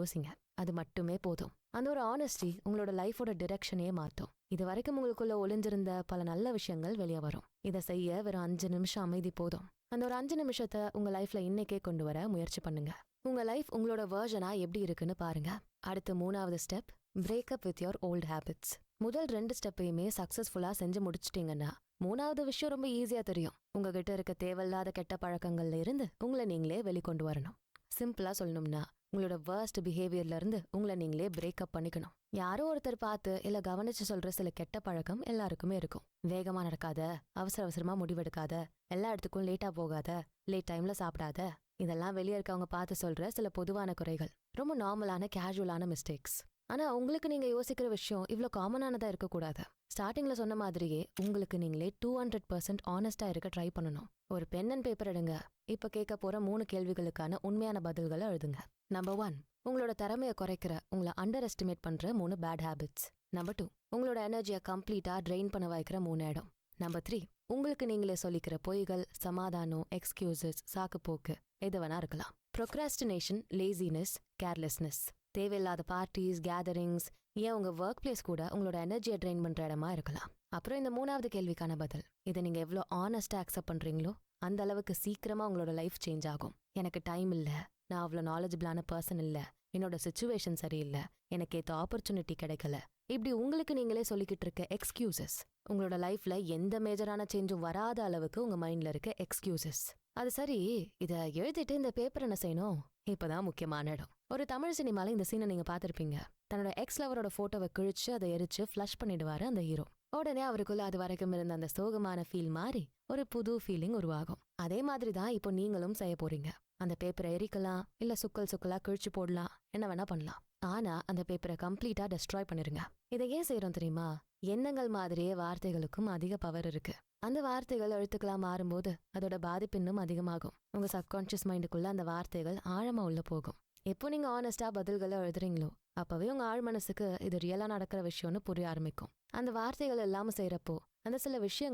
யோசிங்க. அது மட்டுமே போதும். அந்த ஒரு ஆனஸ்டி உங்களோட லைஃபோட டிரெக்ஷனே மாத்தும். இது வரைக்கும் உங்களுக்குள்ள ஒளிஞ்சிருந்த பல நல்ல விஷயங்கள் வெளியே வரும். இதை செய்ய வெறும் 5 நிமிஷம் அமைதி போதும். அந்த ஒரு 5 நிமிஷத்தை உங்க லைஃப்ல இன்னைக்கே கொண்டு வர முயற்சி பண்ணுங்க. உங்க லைஃப் உங்களோட வெர்ஷனா எப்படி இருக்குன்னு பாருங்க. அடுத்து 3வது step, breakup with your old habits. முதல் 2 ஸ்டெப்பையுமே சக்சஸ்ஃபுல்லா செஞ்சு முடிச்சிட்டீங்கன்னா 3வது விஷயம் ரொம்ப ஈஸியா தெரியும். உங்ககிட்ட இருக்க தேவையில்லாத கெட்ட பழக்கங்கள்ல இருந்து உங்களை நீங்களே வெளிக்கொண்டு வரணும். சிம்பிளா சொல்லணும்னா, உங்களோட வர்ஸ்ட் பிஹேவியர்ல இருந்து உங்களை நீங்களே பிரேக்கப் பண்ணிக்கணும். யாரோ ஒருத்தர் பார்த்து இல்ல கவனிச்சு சொல்ற சில கெட்ட பழக்கம் எல்லாருக்குமே இருக்கும். வேகமா நடக்காத, அவசரமா முடிவெடுக்காத, எல்லா இடத்துக்கும் லேட்டா போகாத, லேட் டைம்ல சாப்பிடாத, இதெல்லாம் வெளியே இருக்கவங்க பார்த்து சொல்ற சில பொதுவான குறைகள். ரொம்ப நார்மலான கேஷுவலான மிஸ்டேக்ஸ். ஆனா உங்களுக்கு நீங்க யோசிக்கிற விஷயம் இவ்ளோ காமனானதா இருக்கக்கூடாது. ஸ்டார்டிங்ல சொன்ன மாதிரியே உங்களுக்கு நீங்களே 200% ஆனஸ்டா இருக்க ட்ரை பண்ணணும். ஒரு பென் அண்ட் பேப்பர் எடுங்க. இப்ப கேட்க போற 3 கேள்விகளுக்கான உண்மையான பதில்களை எழுதுங்க. நம்பர் 1, உங்களோட திறமையை குறைக்கிற, உங்களை அண்டர் எஸ்டிமேட் பண்ற 3 பேட் ஹேபிட்ஸ். நம்பர் 2, உங்களோட எனர்ஜியை கம்ப்ளீட்டா ட்ரெயின் பண்ண வைக்கிற 3 இடம். நம்பர் 3, உங்களுக்கு நீங்களே சொல்லிக்கிற பொய்கள், சமாதானம், எக்ஸ்கியூசஸ், சாக்குப்போக்கு எது வேணா இருக்கலாம். Procrastination, laziness, carelessness. தேவையில்லாத பார்ட்டிஸ், கேதரிங்ஸ், ஏன் உங்க ஒர்க் பிளேஸ் கூட உங்களோட எனர்ஜியை ட்ரெயின் பண்ற இடமா இருக்கலாம். அப்புறம் இந்த 3வது கேள்விக்கான பதில். இதை நீங்க எவ்வளோ ஆனஸ்டா அக்செப்ட் பண்றீங்களோ அந்த அளவுக்கு சீக்கிரமா உங்களோட லைஃப் சேஞ்ச் ஆகும். எனக்கு டைம் இல்ல, நான் அவ்வளோ நாலேஜபிளான பர்சன் இல்ல, என்னோட சிச்சுவேஷன் சரியில்லை, எனக்கு ஏத்த ஆப்பர்ச்சுனிட்டி கிடைக்கல, இப்படி உங்களுக்கு நீங்களே சொல்லிக்கிட்டு இருக்க எக்ஸ்கியூசஸ் உங்களோட லைஃப்ல எந்த மேஜரான சேஞ்சும் வராத அளவுக்கு உங்க மைண்ட்ல இருக்க எக்ஸ்கியூசஸ். அது சரி, இத எழுதிட்டு இந்த பேப்பர் என்ன செய்யணும்? இப்பதான் முக்கியமான இடம். ஒரு தமிழ் சினிமால இந்த சீனை நீங்க பாத்திருப்பீங்க. தன்னோட எக்ஸ் லவரோட போட்டோவை கிழிச்சு அதை எரிச்சு ஃபிளஷ் பண்ணிடுவாரு அந்த ஹீரோ. உடனே அவருக்குள்ள அது வரைக்கும் இருந்த அந்த சோகமான ஃபீல் மாறி ஒரு புது ஃபீலிங் உருவாகும். அதே மாதிரி தான் இப்போ நீங்களும் செய்ய போறீங்க. அந்த பேப்பரை எரிக்கலாம், இல்ல சுக்கலா கிழிச்சு போடலாம், என்ன வேணா பண்ணலாம். ஆனா அந்த பேப்பரை கம்ப்ளீட்டா டெஸ்ட்ராய் பண்ணிருங்க. இதை ஏன் செய்யறோம் தெரியுமா? எண்ணங்கள் மாதிரியே வார்த்தைகளுக்கும் அதிக பவர் இருக்கு. அந்த வார்த்தைகள் எழுத்துக்களா மாறும்போது அதோட பாதிப்பு இன்னும் அதிகமாகும். உங்க சப்கான்ஷியஸ் மைண்டுக்குள்ள அந்த வார்த்தைகள் ஆழமா உள்ள போகும். எப்போ நீங்க ஆனஸ்டா பதில்களை எழுதுறீங்களோ அப்பவே உங்க ஆழ் மனசுக்கு இது ரியலா நடக்கிற விஷயம்னு புரிய ஆரம்பிக்கும். அந்த வார்த்தைகள் எல்லாமே செய்யறப்போ அந்த சில விஷயங்கள்